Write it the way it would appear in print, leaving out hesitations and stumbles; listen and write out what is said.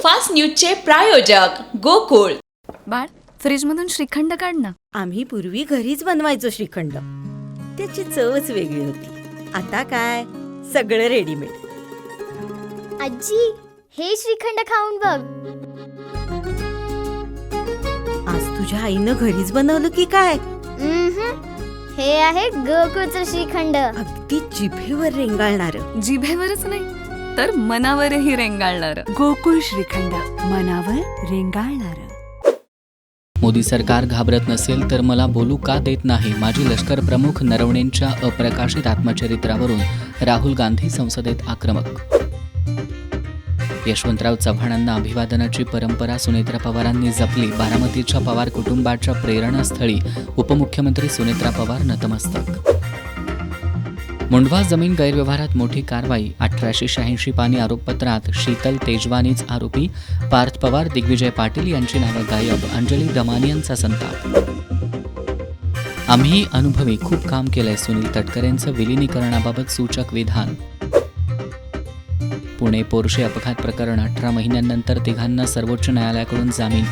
Superfast न्यूजचे प्रायोजक गोकुळ. बाळ, फ्रीजमधून श्रीखंड काढ ना. आम्ही पूर्वी घरीच बनवायचो श्रीखंड. त्याची चवच वेगळी होती. आता काय सगळं रेडीमेड. आजी, हे श्रीखंड खाऊन बघ. आज तुझ्या आईनं घरीच बनवलं की काय? हे आहे गोकुळचं श्रीखंड. अगदी जिभेवर रेंगाळणार. जिभेवरच नाही तर मनावरही रेंगाळणार. गोकुळ श्रीखंड, मनावर रेंगाळणार. मोदी सरकार घाबरत नसेल तर मला बोलू का देत नाही? माजी लष्कर प्रमुख नरवणेंच्या अप्रकाशित आत्मचरित्रावरून राहुल गांधी संसदेत आक्रमक. यशवंतराव चव्हाणांना अभिवादनाची परंपरा सुनेत्रा पवारांनी जपली. बारामतीच्या पवार कुटुंबाच्या प्रेरणास्थळी उपमुख्यमंत्री सुनेत्रा पवार नतमस्तक. मुंडवा जमीन गैरव्यवहारात मोठी कारवाई. 1886 पानी आरोपपत्रात शीतल तेजवानीच आरोपी. पार्थ पवार, दिग्विजय पाटील यांची नावं गायब. अंजली दमानियांचा संताप. आम्ही अनुभवी खूप काम केलंय. सुनील तटकरेंचं विलिनीकरणाबाबत सूचक विधान. पुणे पोर्शे अपघात प्रकरण 18 महिन्यांनंतर तिघांना सर्वोच्च न्यायालयाकडून जामीन.